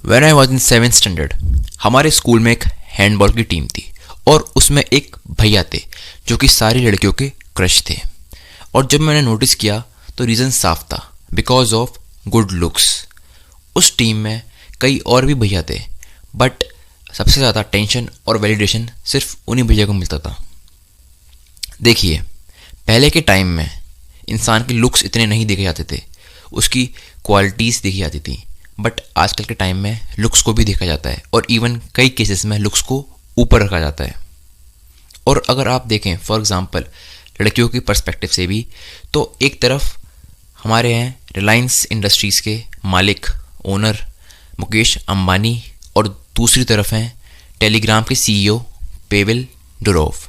When I was in 7th standard हमारे school में एक हैंडबॉल की टीम थी और उसमें एक भैया थे जो कि सारी लड़कियों के क्रश थे। और जब मैंने नोटिस किया तो रीज़न साफ था, बिकॉज ऑफ गुड लुक्स। उस टीम में कई और भी भैया थे, बट सबसे ज़्यादा टेंशन और वैलिडेशन सिर्फ उन्हीं भैया को मिलता था। देखिए, पहले के टाइम में इंसान के लुक्स इतने नहीं देखे जाते थे, उसकी क्वालिटीज़ देखी जाती थी। बट आजकल के टाइम में लुक्स को भी देखा जाता है और इवन कई केसेस में लुक्स को ऊपर रखा जाता है। और अगर आप देखें फॉर एग्ज़ाम्पल लड़कियों की पर्सपेक्टिव से भी, तो एक तरफ हमारे हैं रिलायंस इंडस्ट्रीज़ के मालिक ओनर मुकेश अंबानी और दूसरी तरफ हैं टेलीग्राम के सीईओ पेवेल डुरोव।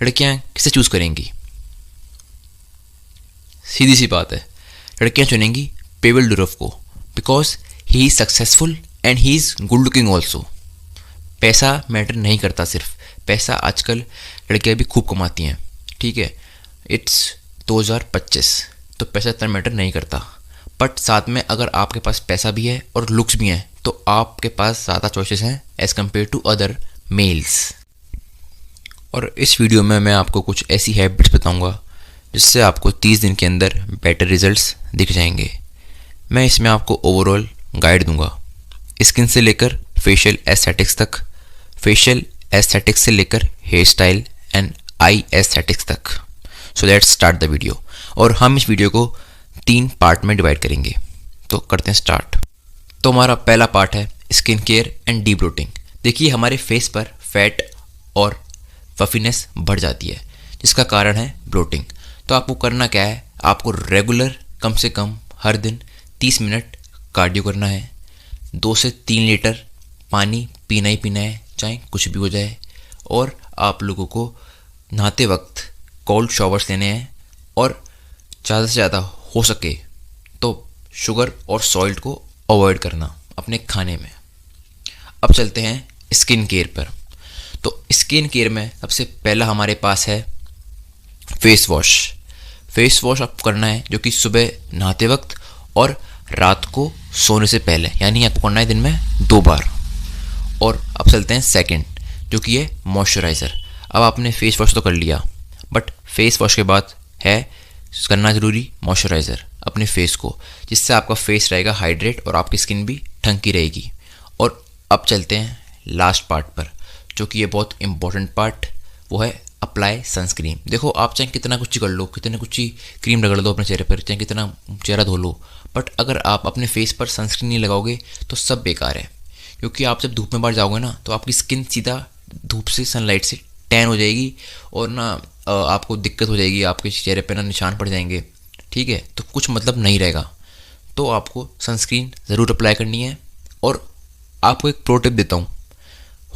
लड़कियां किसे चूज़ करेंगी? सीधी सी बात है, लड़कियां चुनेंगी पेवेल डुरोव को, because he is successful and he is good looking also. पैसा मैटर नहीं करता, सिर्फ पैसा आजकल लड़कियां भी खूब कमाती हैं, ठीक है। इट्स 2025, तो पैसा इतना मैटर नहीं करता। बट साथ में अगर आपके पास पैसा भी है और लुक्स भी हैं तो आपके पास ज़्यादा चॉइसेस हैं as compared to other males. और इस वीडियो में मैं आपको कुछ ऐसी हैबिट्स बताऊंगा जिससे आपको 30 दिन के अंदर बेटर रिजल्ट्स दिख जाएंगे। मैं इसमें आपको ओवरऑल गाइड दूंगा, स्किन से लेकर फेशियल एस्थेटिक्स तक, फेशियल एस्थेटिक्स से लेकर hair style and eye aesthetics तक। So let's start the video. और हम इस वीडियो को 3 पार्ट में डिवाइड करेंगे, तो करते हैं स्टार्ट। तो हमारा पहला पार्ट है skin care and debloating. देखिए, हमारे फेस पर फैट और फफीनेस बढ़ जाती है जिसका कारण है ब्लोटिंग। तो आपको करना क्या है, आपको रेगुलर कम से कम हर दिन 30 मिनट कार्डियो करना है, 2 से 3 लीटर पानी पीना ही पीना है, चाहे कुछ भी हो जाए। और आप लोगों को नहाते वक्त कोल्ड शावर्स लेने हैं और ज़्यादा से ज़्यादा हो सके तो शुगर और सॉल्ट को अवॉइड करना अपने खाने में। अब चलते हैं स्किन केयर पर। तो स्किन केयर में सबसे पहला हमारे पास है फेस वॉश। फेस वॉश आपको करना है जो कि सुबह नहाते वक्त और रात को सोने से पहले, यानी आपको करना है दिन में 2 बार। और अब चलते हैं सेकंड, जो कि है मॉइस्चराइज़र। अब आपने फेस वॉश तो कर लिया, बट फेस वॉश के बाद है करना ज़रूरी मॉइस्चराइज़र अपने फेस को, जिससे आपका फेस रहेगा हाइड्रेट और आपकी स्किन भी ढंग की रहेगी। और अब चलते हैं लास्ट पार्ट पर, जो कि ये बहुत इंपॉर्टेंट पार्ट, वो है अप्लाई सनस्क्रीन। देखो, आप चाहे कितना कुछ कर लो, कितने कुछ ही क्रीम रगड़ दो अपने चेहरे पर, चाहे कितना चेहरा धो लो, बट अगर आप अपने फेस पर सनस्क्रीन नहीं लगाओगे तो सब बेकार है। क्योंकि आप जब धूप में बाहर जाओगे ना, तो आपकी स्किन सीधा धूप से, सनलाइट से टैन हो जाएगी और ना आपको दिक्कत हो जाएगी, आपके चेहरे पे ना निशान पड़ जाएंगे, ठीक है। तो कुछ मतलब नहीं रहेगा। तो आपको सनस्क्रीन ज़रूर अप्लाई करनी है। और आपको एक प्रो टिप देता हूँ,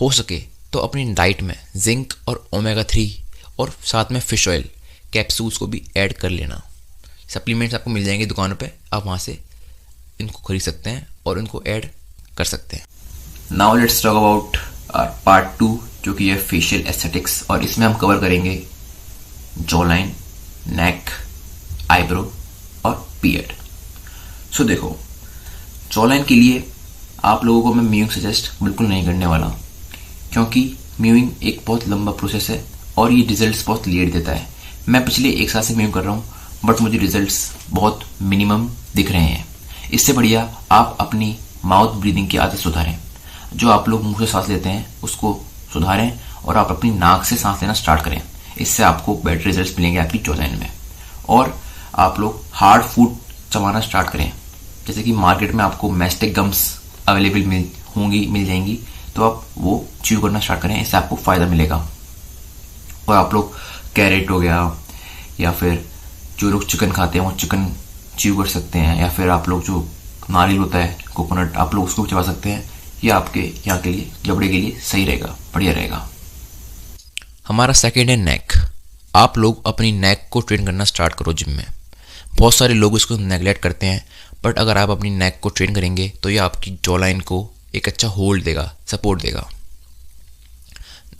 हो सके तो अपनी डाइट में जिंक और ओमेगा 3 और साथ में फ़िश ऑयल कैप्सूल्स को भी ऐड कर लेना। सप्लीमेंट्स आपको मिल जाएंगे दुकानों पे, आप वहाँ से इनको खरीद सकते हैं और इनको ऐड कर सकते हैं। Now let's talk about part 2, जो कि है फेशियल एस्थेटिक्स। और इसमें हम कवर करेंगे जॉ लाइन, नेक, आईब्रो और बियर्ड। सो देखो, जॉ लाइन के लिए आप लोगों को मैं म्यूइंग सजेस्ट बिल्कुल नहीं करने वाला, क्योंकि म्यूइंग एक बहुत लंबा प्रोसेस है और ये रिजल्ट्स बहुत लेट देता है। मैं पिछले 1 साल से म्यूइंग कर रहा हूँ, बट मुझे रिजल्ट्स बहुत मिनिमम दिख रहे हैं। इससे बढ़िया आप अपनी माउथ ब्रीदिंग की आदत सुधारें। जो आप लोग मुंह से सांस लेते हैं उसको सुधारें और आप अपनी नाक से सांस लेना स्टार्ट करें। इससे आपको बेटर रिजल्ट्स मिलेंगे आपकी जॉ लाइन में। और आप लोग हार्ड फूड चबाना स्टार्ट करें, जैसे कि मार्केट में आपको मैस्टिक गम्स अवेलेबल मिल जाएंगी, तो आप वो च्यू करना स्टार्ट करें, इससे आपको फ़ायदा मिलेगा। और आप लोग कैरेट हो गया, या फिर जो लोग चिकन खाते हैं वो चिकन च्यू कर सकते हैं, या फिर आप लोग जो नारियल होता है, कोकोनट, आप लोग उसको चबा सकते हैं। ये आपके यहाँ के लिए, जबड़े के लिए सही रहेगा, बढ़िया रहेगा। हमारा सेकेंड है नेक। आप लोग अपनी नेक को ट्रेन करना स्टार्ट करो जिम में। बहुत सारे लोग इसको नेगलेक्ट करते हैं, बट अगर आप अपनी नेक को ट्रेन करेंगे तो ये आपकी जॉ लाइन को एक अच्छा होल्ड देगा, सपोर्ट देगा।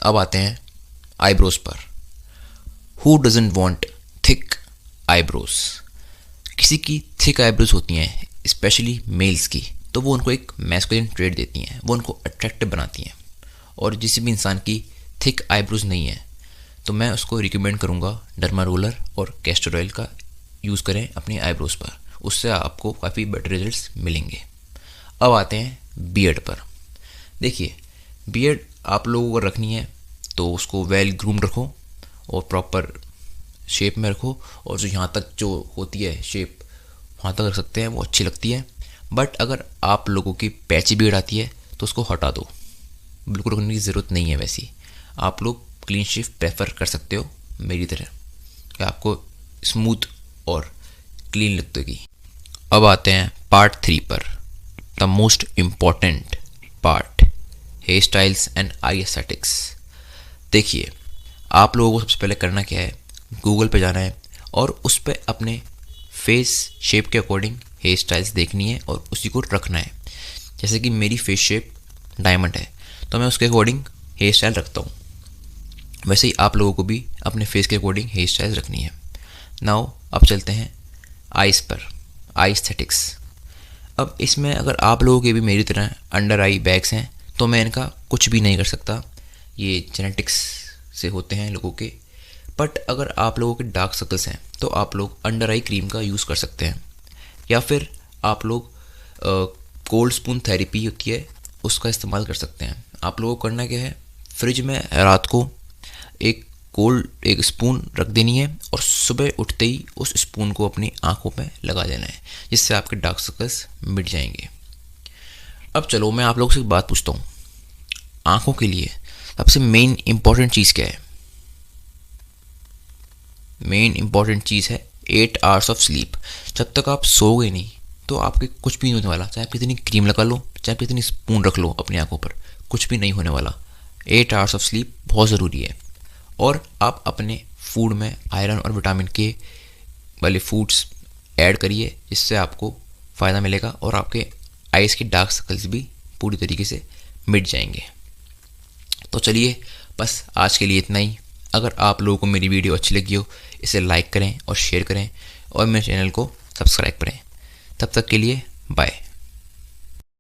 अब आते हैं आईब्रोज पर। Who doesn't want thick eyebrows? किसी की थिक आईब्रोज होती हैं, स्पेशली मेल्स की, तो वो उनको एक मैस्कुलिन ट्रेट देती हैं, वो उनको अट्रैक्टिव बनाती हैं। और जिस भी इंसान की थिक आईब्रोज नहीं है तो मैं उसको रिकमेंड करूँगा डर्मा रोलर और कैस्टर ऑयल का यूज़ करें अपनी आईब्रोज पर, उससे आपको काफ़ी बेटर रिजल्ट्स मिलेंगे। अब आते हैं बियर्ड पर। देखिए, बियर्ड आप लोगों को रखनी है तो उसको वेल ग्रूम्ड रखो और प्रॉपर शेप में रखो, और जो यहाँ तक जो होती है शेप वहाँ तक रख सकते हैं, वो अच्छी लगती है। बट अगर आप लोगों की पैची बियर्ड आती है तो उसको हटा दो, बिल्कुल रखने की ज़रूरत नहीं है। वैसी आप लोग क्लीन शेव प्रेफर कर सकते हो मेरी तरह, कि आपको स्मूथ और क्लीन लगेगी। अब आते हैं पार्ट 3 पर, the most important part, hairstyles and eye aesthetics. देखिए, आप लोगों को सबसे पहले करना क्या है, गूगल पे जाना है और उस पर अपने फेस शेप के अकॉर्डिंग हेयर स्टाइल्स देखनी है और उसी को रखना है। जैसे कि मेरी फेस शेप डायमंड है तो मैं उसके अकॉर्डिंग हेयर स्टाइल रखता हूँ, वैसे ही आप लोगों को भी अपने फेस के अकॉर्डिंग हेयर स्टाइल रखनी है। नाउ अब चलते हैं आइज़ पर, आई एस्थेटिक्स। अब इसमें अगर आप लोगों के भी मेरी तरह अंडर आई बैग्स हैं तो मैं इनका कुछ भी नहीं कर सकता, ये जेनेटिक्स से होते हैं लोगों के। बट अगर आप लोगों के डार्क सर्कल्स हैं तो आप लोग अंडर आई क्रीम का यूज़ कर सकते हैं, या फिर आप लोग कोल्ड स्पून थेरेपी होती है उसका इस्तेमाल कर सकते हैं। आप लोगों को करना क्या है, फ्रिज में रात को एक स्पून रख देनी है और सुबह उठते ही उस स्पून को अपनी आंखों पे लगा देना है, जिससे आपके डार्क सर्कल्स मिट जाएंगे। अब चलो मैं आप लोगों से एक बात पूछता हूँ, आंखों के लिए सबसे मेन इंपॉर्टेंट चीज़ क्या है? मेन इंपॉर्टेंट चीज़ है 8 आवर्स ऑफ स्लीप। जब तक आप सोओगे नहीं तो आपके कुछ भी नहीं होने वाला, चाहे आप कितनी क्रीम लगा लो, चाहे आप कितनी स्पून रख लो अपनी आंखों पर, कुछ भी नहीं होने वाला। 8 आवर्स ऑफ स्लीप बहुत ज़रूरी है। और आप अपने फूड में आयरन और विटामिन के वाले फूड्स ऐड करिए, जिससे आपको फ़ायदा मिलेगा और आपके आइज़ के डार्क सर्कल्स भी पूरी तरीके से मिट जाएंगे। तो चलिए, बस आज के लिए इतना ही। अगर आप लोगों को मेरी वीडियो अच्छी लगी हो, इसे लाइक करें और शेयर करें और मेरे चैनल को सब्सक्राइब करें। तब तक के लिए बाय।